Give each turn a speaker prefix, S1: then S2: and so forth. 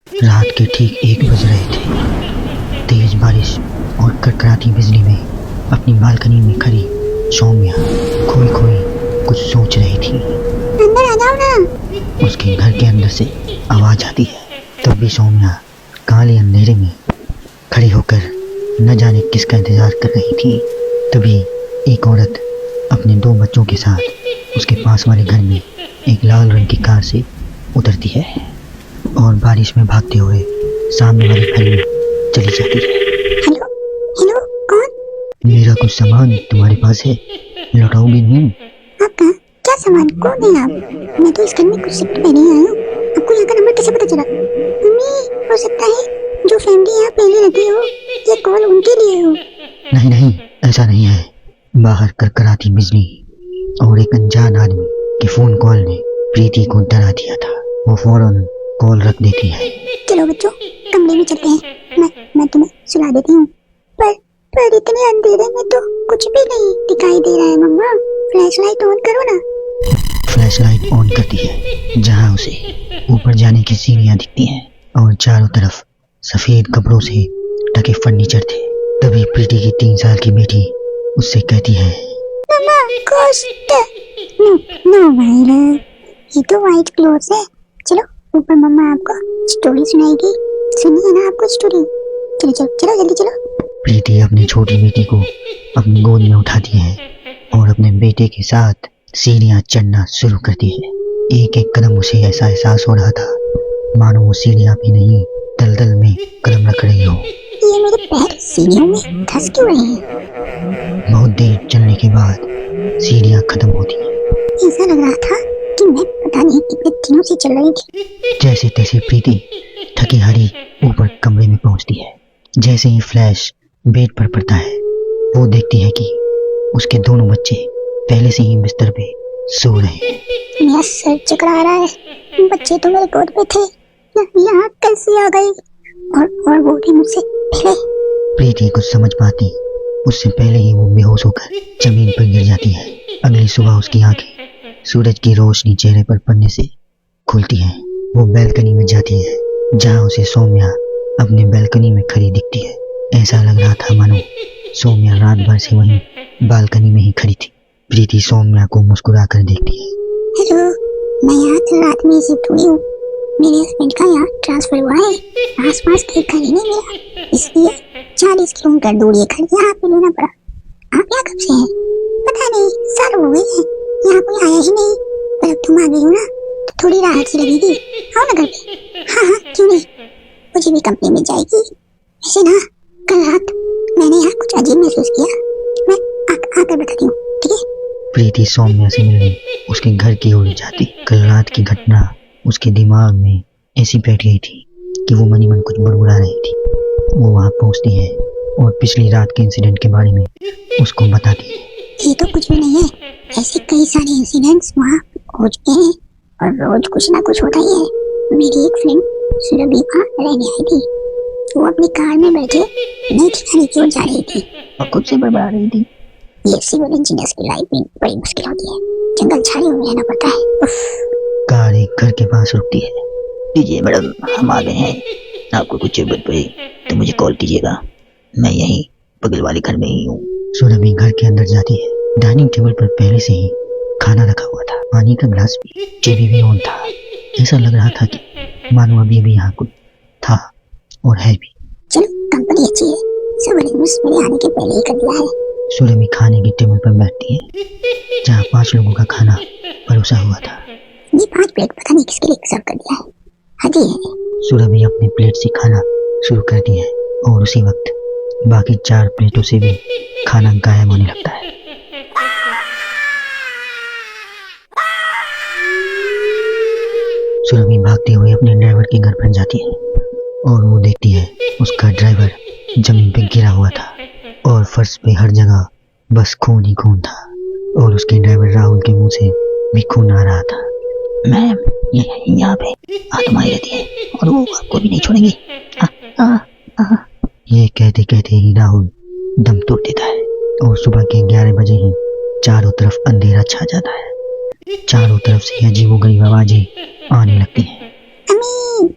S1: रात के ठीक 1 बज रहे थे। तेज बारिश और कड़कड़ाती बिजली में अपनी बालकनी में खड़ी सौम्या खोई खोई कुछ सोच रही थी।
S2: अंदर आ जाओ ना।
S1: उसके घर के अंदर से आवाज आती है। तब भी सौम्या काले अंधेरे में खड़ी होकर न जाने किसका इंतजार कर रही थी। तभी एक औरत अपने 2 बच्चों के साथ उसके पास वाले घर में एक लाल रंग की कार से उतरती है और बारिश में भागते हुए सामने वाले घर में चली जाती है।
S2: हेलो हेलो, कौन?
S1: मेरा कुछ सामान तुम्हारे पास है, लौटाओगे नहीं?
S2: आपका क्या सामान? कौन है आप? मैं तो इस घर में कुछ शिफ्ट में नहीं आई हूँ। आपको यहाँ का नंबर कैसे पता चला? मम्मी, हो सकता है जो फैमिली यहाँ पहले रहती हो ये कॉल उनके लिए हो।
S1: नहीं नहीं, ऐसा नहीं है। बाहर कड़कड़ाती बिजली और एक अनजान आदमी के फोन कॉल ने प्रीति को डरा दिया था। वो फौरन कॉल रख देती है।
S2: चलो बच्चों, कमरे में चलते हैं। मैं तुम्हें सुला देती हूँ। पर इतने अंधेरे में तो कुछ भी नहीं दिखाई दे रहा है। मम्मा, फ्लैशलाइट ऑन करो ना।
S1: फ्लैशलाइट ऑन करती है, जहाँ उसे ऊपर जाने की सीढ़ियाँ दिखती हैं और चारों तरफ सफेद कपड़ों से ढके फर्नीचर थे। तभी प्रीति की 3 साल की बेटी उससे कहती है,
S2: मम्मा, घोस्ट। नो भाई लव, ये तो व्हाइट क्लोथ्स है। चलो ऊपर, मम्मा आपको स्टोरी सुनाएगी। सुनिए ना आपको स्टोरी। चलो चलो चलो, जल्दी चलो।
S1: प्रीति अपनी छोटी बेटी को अपनी गोद में उठाती है और अपने बेटे के साथ सीढ़ियाँ चढ़ना शुरू करती है। एक एक कदम उसे ऐसा एहसास हो रहा था मानो वो सीढ़ियाँ भी नहीं दलदल में कदम रख रही हो।
S2: ये मेरे पैर सीढ़ियों में धंस क्यों रहे हैं?
S1: बहुत देर चलने के बाद सीढ़ियाँ खत्म होती हैं।
S2: ऐसा लग रहा था कि मैं पता नहीं कितने दिनों से चल रही थी।
S1: जैसे तैसे प्रीति थकी हारी ऊपर कमरे में पहुंचती है। जैसे ही फ्लैश बेड पर पड़ता है, वो देखती है कि उसके दोनों बच्चे पहले से ही बिस्तर पे सो रहे हैं।
S2: मेरा सर चकरा रहा है। बच्चे तो मेरे गोद में थे, यहाँ कैसे आ गए? और वो भी मुझसे पहले।
S1: प्रीति कुछ समझ पाती उससे पहले ही वो बेहोश होकर जमीन पर गिर जाती है। अगली सुबह उसकी आंखें सूरज की रोशनी चेहरे पर पड़ने से खुलती हैं। वो बैल्कनी में जाती है, जहाँ उसे सौम्या अपने बैल्कनी में खड़ी दिखती है। ऐसा लग रहा था मानो सौम्या रात भर से वहीं बालकनी में ही खड़ी थी। प्रीति सौम्या को मुस्कुरा कर देखती है।
S2: हेलो, मैं यहाँ कल रात में शिफ्ट हुई हूँ। मेरे हस्बैंड का यहाँ ट्रांसफर हुआ है। आसपास कहीं घर ही नहीं मिला, इसलिए 40 किलोमीटर दूर ये घर यहाँ पे लेना पड़ा। आप यहाँ कब से हैं? पता नहीं, साल हो गए हैं, यहाँ कोई आया ही नहीं। पर अब तुम आ गई हो ना, तो थोड़ी राहत सी लगेगी। आओ ना घर पे। हाँ, क्यों नहीं, मुझे भी कंपनी मिल जाएगी। वैसे ना, कल रात मैंने यहाँ कुछ अजीब महसूस किया। मैं आकर बताती हूँ, ठीक है?
S1: प्रीति सौम्या से मिलने उसके घर की ओर जाती। कल रात की घटना उसके दिमाग में ऐसी बैठ गई थी कि वो मनी मन कुछ बड़बड़ा रही थी। वो वहाँ पहुँचती है और पिछली रात के इंसिडेंट के बारे में उसको बताती है।
S2: ये तो कुछ भी नहीं है, ऐसे कई सारे इंसिडेंट्स वहाँ हो चुके हैं और रोज कुछ ना कुछ होता ही है। मेरी एक फ्रेंड सुरभि वहाँ रहने आई थी। वो अपनी कार में बैठे नई ठिकाने की ओर जा रही थी और खुद से बड़बड़ा रही थी। ये सिविल इंजीनियर्स की लाइफ में बड़ी मुश्किल होती है, जंगल झाड़ियों में रहना पड़ता है।
S1: कार एक घर के पास रुकती है। लीजिए मैडम, हम आ गए हैं। आपको कुछ जरूरत पड़े तो मुझे कॉल कीजिएगा, मैं यहीं बगल वाले घर में ही हूँ। सुरभि घर के अंदर जाती है। डाइनिंग टेबल पर पहले से ही खाना रखा हुआ था, पानी का गिलास भी, टीवी भी ऑन था। ऐसा लग रहा था कि मानो अभी भी यहाँ कुछ था और है भी।
S2: चलो, कंपनी अच्छी है, सब अरेंजमेंट्स मेरे आने के पहले ही कर दिया है।
S1: सुरभि खाने की टेबल पर बैठती है, जहाँ 5 लोगों का खाना परोसा हुआ था।
S2: ये 5 प्लेट पता नहीं किसके लिए सर्व कर दिया है। हाँ जी है।
S1: सुरभि अपने प्लेट से खाना शुरू करती है और उसी वक्त बाकी 4 प्लेटों से भी खाना गायब होने लगता है। सुरभि भागते हुए अपने ड्राइवर के घर पर जाती है और वो देखती है उसका ड्राइवर जमीन पे गिरा हुआ था और फर्श पे हर जगह बस खून ही खून था और उसके ड्राइवर राहुल के मुंह से भी खून आ रहा था। मैम, यहाँ पे आत्माएं रहती है और वो आपको भी नहीं छोड़ेंगी। ये कहते कहते ही राहुल दम तोड़ देता है और सुबह के 11 बजे ही चारों तरफ अंधेरा छा जाता है। चारों तरफ से अजीबोगरीब आवाजें आने लगती हैं।
S2: अम्मी,